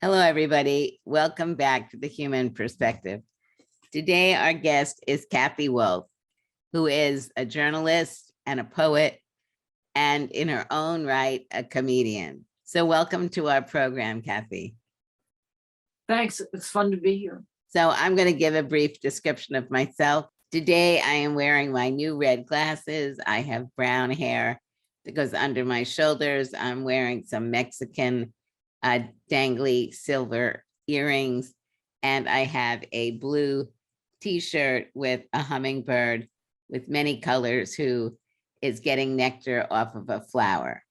Hello, everybody. Welcome back to The Human Perspective. Today, our guest is Kathi Wolfe, who is a journalist and a poet, and in her own right, a comedian. So welcome to our program, Kathi. Thanks. It's fun to be here. So I'm going to give a brief description of myself. Today, I am wearing my new red glasses. I have brown hair that goes under my shoulders. I'm wearing some Mexican dangly silver earrings, and I have a blue t-shirt with a hummingbird with many colors who is getting nectar off of a flower.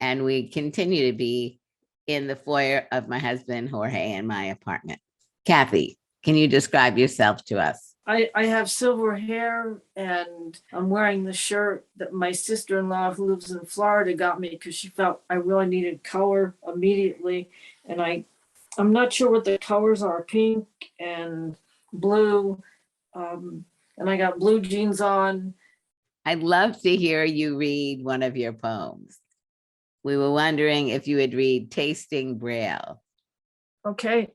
And we continue to be in the foyer of my husband, Jorge, and my apartment. Kathi, can you describe yourself to us? I have silver hair, and I'm wearing the shirt that my sister-in-law who lives in Florida got me because she felt I really needed color immediately. And I'm not sure what the colors are, pink and blue. And I got blue jeans on. I'd love to hear you read one of your poems. We were wondering if you would read Tasting Braille. Okay.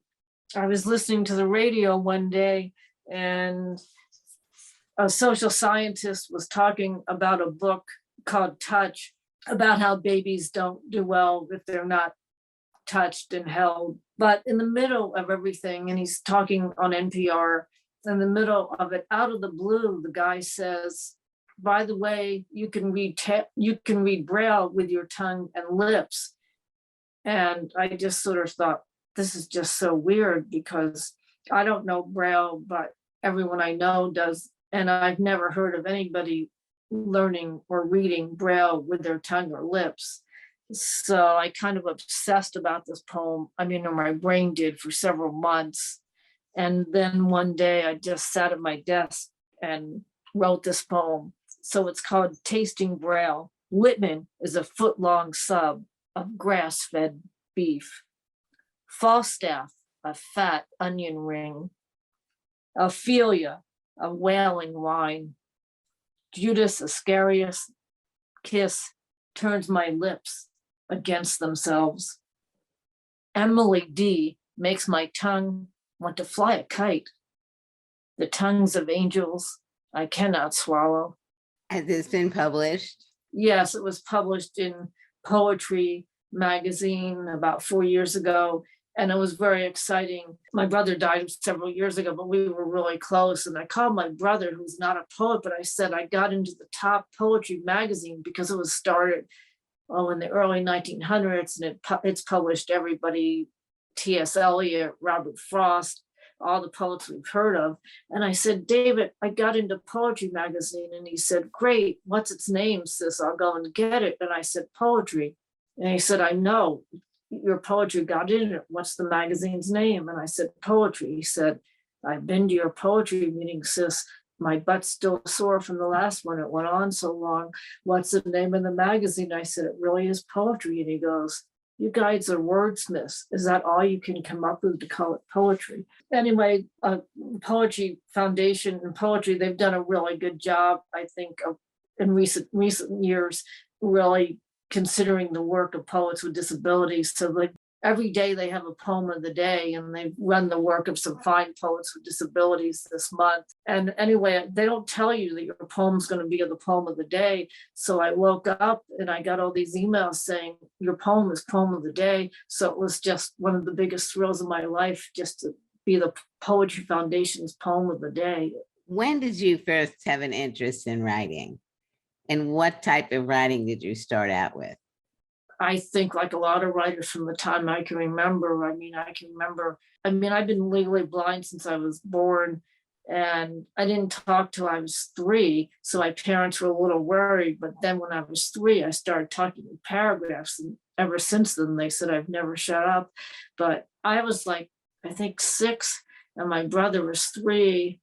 I was listening to the radio one day, and a social scientist was talking about a book called Touch, about how babies don't do well if they're not touched and held. But in the middle of everything, and he's talking on NPR, in the middle of it, out of the blue, the guy says, by the way, you can read Braille with your tongue and lips. And I just sort of thought, this is just so weird, because I don't know Braille, but everyone I know does. And I've never heard of anybody learning or reading Braille with their tongue or lips. So I kind of obsessed about this poem. I mean, or my brain did, for several months. And then one day I just sat at my desk and wrote this poem. So it's called Tasting Braille. Whitman is a foot-long sub of grass-fed beef. Falstaff, a fat onion ring. Ophelia, a wailing wine. Judas Iscariot's kiss turns my lips against themselves. Emily D makes my tongue want to fly a kite. The tongues of angels I cannot swallow. Has this been published? Yes, it was published in Poetry magazine about 4 years ago. And it was very exciting. My brother died several years ago, but we were really close. And I called my brother, who's not a poet, but I said I got into the top poetry magazine because it was started in the early 1900s, and it's published everybody, T.S. Eliot, Robert Frost, all the poets we've heard of. And I said, David, I got into Poetry magazine. And he said, great, what's its name, sis? I'll go and get it. And I said, Poetry. And he said, I know. Your poetry got in it. What's the magazine's name? And I said, Poetry. He said, I've been to your poetry meeting, sis. My butt's still sore from the last one. It went on so long. What's the name of the magazine? I said, it really is Poetry. And he goes, you guys are wordsmiths. Is that all you can come up with to call it poetry? Anyway, Poetry Foundation and Poetry, they've done a really good job, I think, in recent years, really considering the work of poets with disabilities. So like every day they have a poem of the day, and they've run the work of some fine poets with disabilities this month. And anyway, they don't tell you that your poem's going to be the poem of the day. So I woke up and I got all these emails saying your poem is poem of the day. So it was just one of the biggest thrills of my life, just to be the Poetry Foundation's poem of the day. When did you first have an interest in writing? And what type of writing did you start out with? I think like a lot of writers from the time I can remember. I've been legally blind since I was born, and I didn't talk till I was 3. So my parents were a little worried. But then when I was 3, I started talking in paragraphs. And ever since then, they said I've never shut up. But I was like, I think 6, and my brother was 3.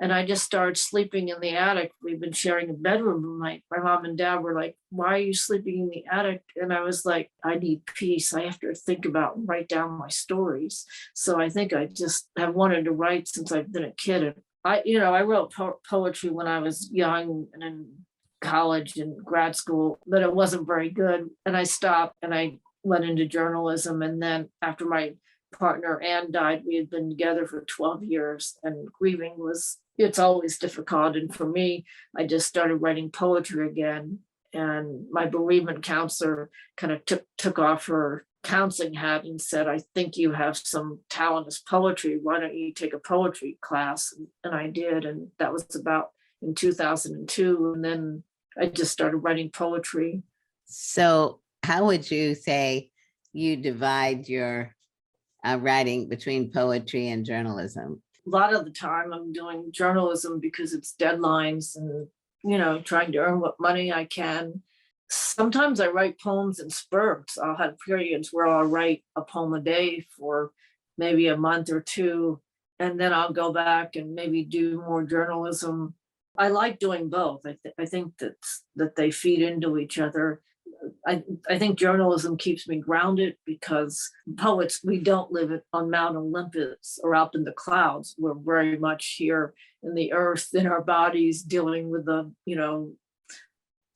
And I just started sleeping in the attic. We've been sharing a bedroom. And my mom and dad were like, why are you sleeping in the attic? And I was like, I need peace. I have to think about and write down my stories. So I think I just have wanted to write since I've been a kid. And I wrote poetry when I was young and in college and grad school, but it wasn't very good. And I stopped and I went into journalism. And then after my partner Ann died, we had been together for 12 years, and grieving it's always difficult. And for me, I just started writing poetry again. And my bereavement counselor kind of took off her counseling hat and said, I think you have some talent as poetry. Why don't you take a poetry class? And I did. And that was about in 2002. And then I just started writing poetry. So how would you say you divide your writing between poetry and journalism? A lot of the time I'm doing journalism because it's deadlines and, trying to earn what money I can. Sometimes I write poems in spurts. I'll have periods where I'll write a poem a day for maybe a month or two, and then I'll go back and maybe do more journalism. I like doing both. I think that they feed into each other. I think journalism keeps me grounded because poets, we don't live on Mount Olympus or up in the clouds. We're very much here in the earth, in our bodies, dealing with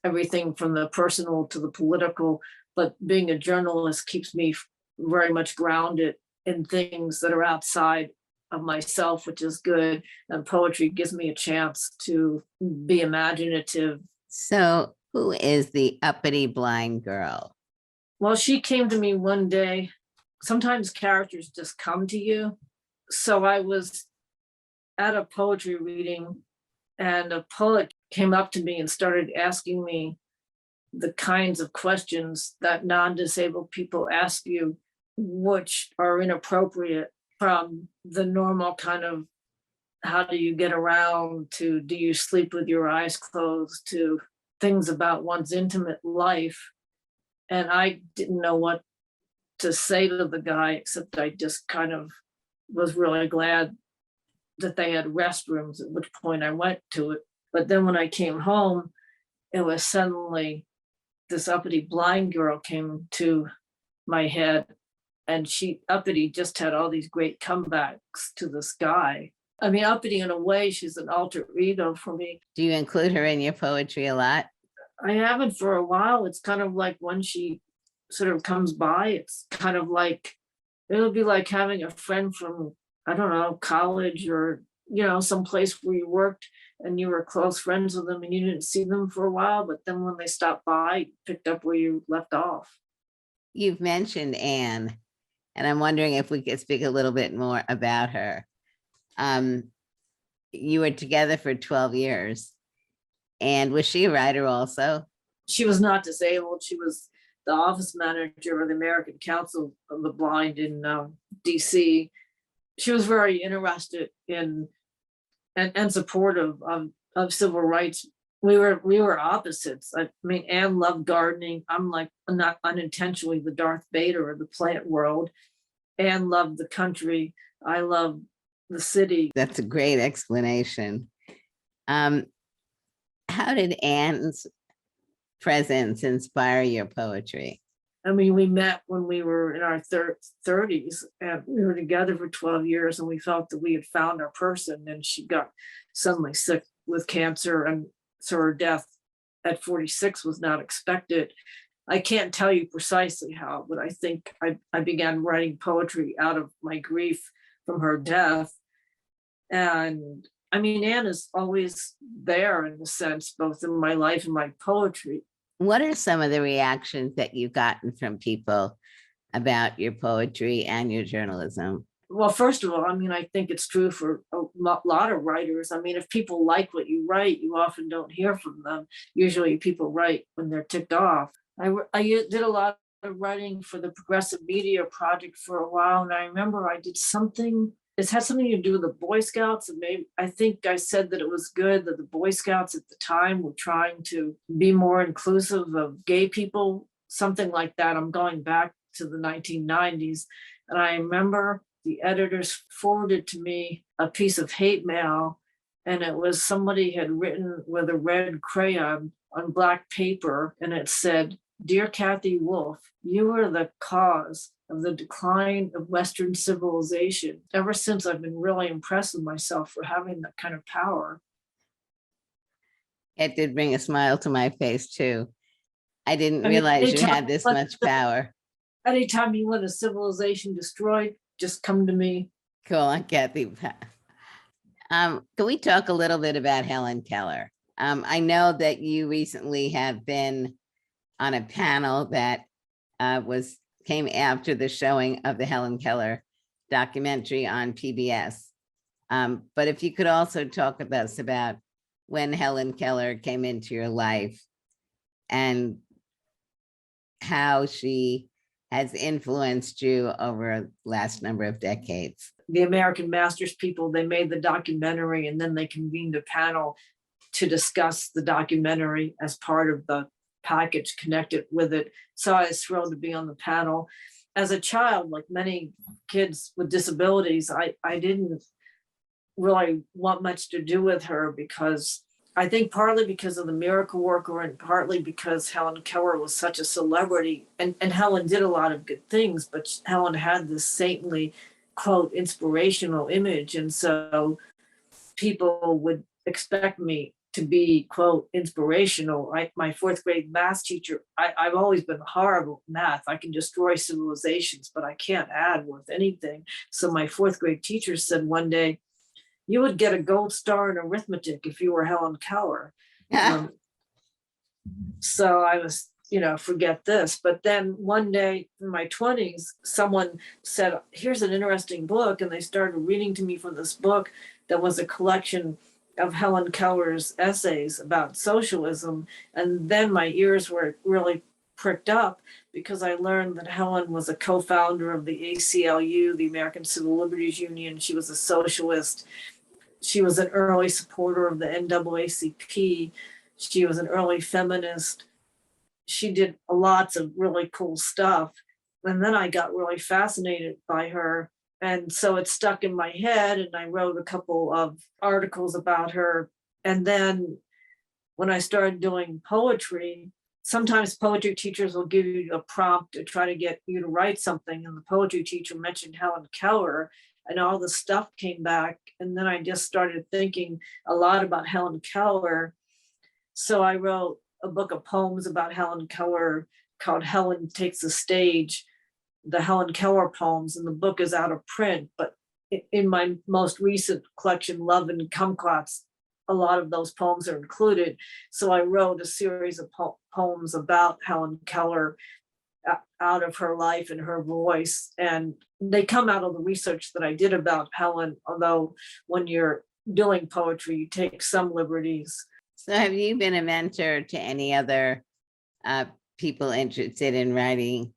everything from the personal to the political. But being a journalist keeps me very much grounded in things that are outside of myself, which is good. And poetry gives me a chance to be imaginative. So who is the uppity blind girl? Well, she came to me one day. Sometimes characters just come to you. So I was at a poetry reading and a poet came up to me and started asking me the kinds of questions that non-disabled people ask you, which are inappropriate, from the normal kind of how do you get around to do you sleep with your eyes closed to things about one's intimate life. And I didn't know what to say to the guy, except I just kind of was really glad that they had restrooms, at which point I went to it. But then when I came home, it was suddenly this uppity blind girl came to my head, and uppity just had all these great comebacks to this guy. I mean, uppity in a way, she's an alter ego for me. Do you include her in your poetry a lot? I haven't for a while. It's kind of like when she sort of comes by, it's kind of like, it'll be like having a friend from, I don't know, college or, some place where you worked and you were close friends with them and you didn't see them for a while, but then when they stopped by, you picked up where you left off. You've mentioned Anne, and I'm wondering if we could speak a little bit more about her. You were together for 12 years. And was she a writer also? She was not disabled. She was the office manager of the American Council of the Blind in DC. She was very interested in and supportive of civil rights. We were opposites. I mean, Anne loved gardening. I'm not unintentionally the Darth Vader of the plant world. Anne loved the country. I loved the city. That's a great explanation. How did Anne's presence inspire your poetry? I mean, we met when we were in our 30s, and we were together for 12 years, and we felt that we had found our person. And she got suddenly sick with cancer, and so her death at 46 was not expected. I can't tell you precisely how, but I think I began writing poetry out of my grief from her death. And I mean, Anne is always there in a sense, both in my life and my poetry. What are some of the reactions that you've gotten from people about your poetry and your journalism? Well, first of all, I mean, I think it's true for a lot of writers. I mean, if people like what you write, you often don't hear from them. Usually people write when they're ticked off. I did a lot of writing for the Progressive Media Project for a while, and I remember I did something. It had something to do with the Boy Scouts, and maybe I think I said that it was good that the Boy Scouts at the time were trying to be more inclusive of gay people, something like that. I'm going back to the 1990s, and I remember the editors forwarded to me a piece of hate mail, and it was somebody had written with a red crayon on black paper, and it said, "Dear Kathi Wolfe, you are the cause of the decline of Western civilization." Ever since, I've been really impressed with myself for having that kind of power. It did bring a smile to my face too. I didn't realize you had this much power. Anytime you want a civilization destroyed, just come to me. Cool, Kathi. Can we talk a little bit about Helen Keller? I know that you recently have been on a panel that came after the showing of the Helen Keller documentary on PBS. But if you could also talk with us about when Helen Keller came into your life and how she has influenced you over the last number of decades. The American Masters people, they made the documentary and then they convened a panel to discuss the documentary as part of the package connected with it. So I was thrilled to be on the panel. As a child, like many kids with disabilities, I didn't really want much to do with her because I think partly because of the miracle worker and partly because Helen Keller was such a celebrity, and Helen did a lot of good things, but Helen had this saintly, quote, inspirational image. And so people would expect me to be, quote, inspirational. My fourth grade math teacher, I've always been horrible at math. I can destroy civilizations, but I can't add worth anything. So my fourth grade teacher said one day, you would get a gold star in arithmetic if you were Helen Keller. So I was, forget this. But then one day in my 20s, someone said, here's an interesting book. And they started reading to me from this book that was a collection of Helen Keller's essays about socialism. And then my ears were really pricked up because I learned that Helen was a co-founder of the ACLU, the American Civil Liberties Union. She was a socialist. She was an early supporter of the NAACP. She was an early feminist. She did lots of really cool stuff. And then I got really fascinated by her. And so it stuck in my head, and I wrote a couple of articles about her. And then when I started doing poetry, sometimes poetry teachers will give you a prompt to try to get you to write something. And the poetry teacher mentioned Helen Keller, and all the stuff came back. And then I just started thinking a lot about Helen Keller. So I wrote a book of poems about Helen Keller called Helen Takes the Stage, the Helen Keller poems. And the book is out of print, but in my most recent collection, Love and Kumquats, a lot of those poems are included. So I wrote a series of poems about Helen Keller out of her life and her voice. And they come out of the research that I did about Helen, although when you're doing poetry, you take some liberties. So have you been a mentor to any other people interested in writing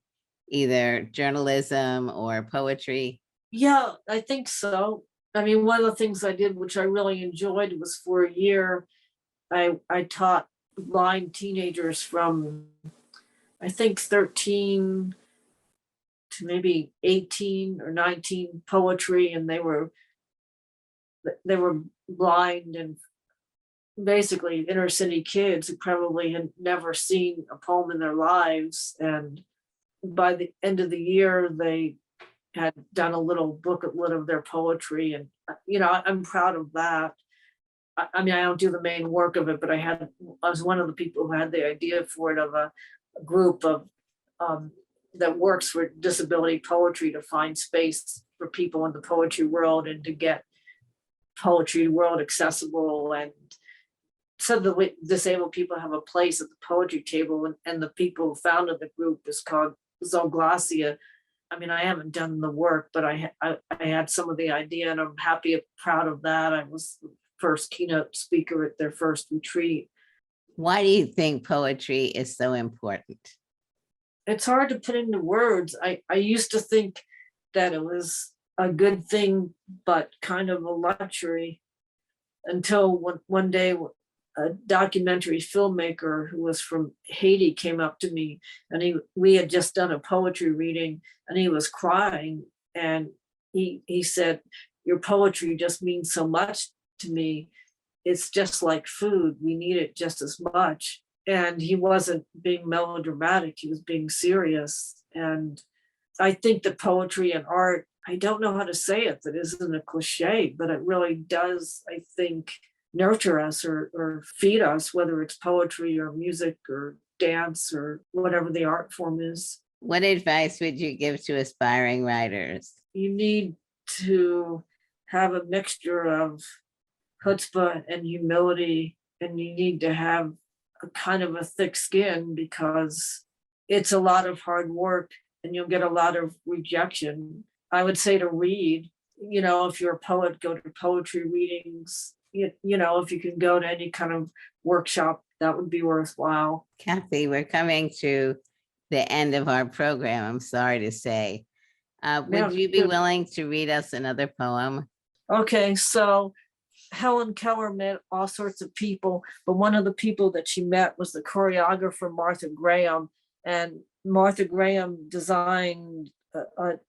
either journalism or poetry? Yeah, I think so. I mean, one of the things I did, which I really enjoyed, was for a year, I taught blind teenagers from, I think, 13 to maybe 18 or 19 poetry, and they were blind and basically inner city kids who probably had never seen a poem in their lives. And by the end of the year, they had done a little booklet of their poetry. And, I'm proud of that. I mean, I don't do the main work of it, but I was one of the people who had the idea for it, of a group of that works for disability poetry to find space for people in the poetry world and to get poetry world accessible, and so the disabled people have a place at the poetry table. And the people who founded the group is called Zoglasia. I mean, I haven't done the work, but I had some of the idea, and I'm happy and proud of that. I was the first keynote speaker at their first retreat. Why do you think poetry is so important? It's hard to put into words. I used to think that it was a good thing, but kind of a luxury, until one day a documentary filmmaker who was from Haiti came up to me, and we had just done a poetry reading, and he was crying, and he said, your poetry just means so much to me. It's just like food. We need it just as much. And he wasn't being melodramatic. He was being serious. And I think that poetry and art, I don't know how to say it, that isn't a cliche, but it really does, I think, nurture us or feed us, whether it's poetry or music or dance or whatever the art form is. What advice would you give to aspiring writers? You need to have a mixture of chutzpah and humility, and you need to have a kind of a thick skin because it's a lot of hard work and you'll get a lot of rejection. I would say to read, if you're a poet, go to poetry readings. If you can go to any kind of workshop, that would be worthwhile. Kathi, we're coming to the end of our program, I'm sorry to say. Would you be willing to read us another poem? Okay, so Helen Keller met all sorts of people, but one of the people that she met was the choreographer, Martha Graham. And Martha Graham designed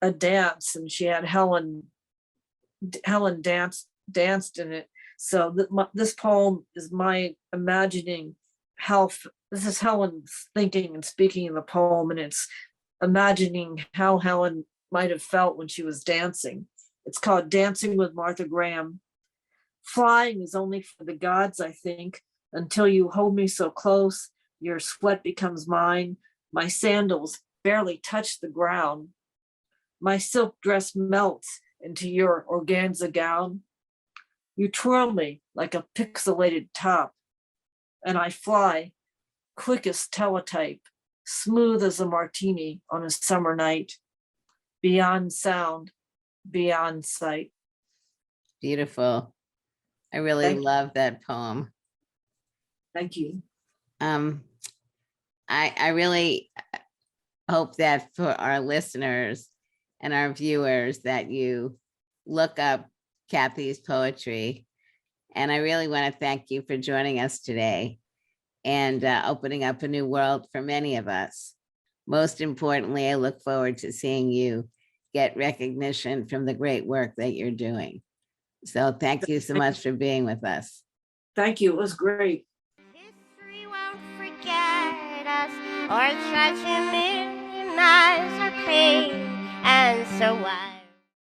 a dance, and she had Helen danced in it. So this poem is my imagining how this is Helen thinking and speaking in the poem, and it's imagining how Helen might have felt when she was dancing. It's called Dancing with Martha Graham. Flying is only for the gods, I think, until you hold me so close, your sweat becomes mine. My sandals barely touch the ground. My silk dress melts into your organza gown. You twirl me like a pixelated top, and I fly, quick as teletype, smooth as a martini on a summer night, beyond sound, beyond sight. Beautiful. I really love that poem. Thank you. I really hope that for our listeners and our viewers that you look up Kathi's poetry. And I really want to thank you for joining us today and opening up a new world for many of us. Most importantly, I look forward to seeing you get recognition from the great work that you're doing. So thank you so much for being with us. Thank you. It was great. History won't forget us or such a minimize our pain, and so I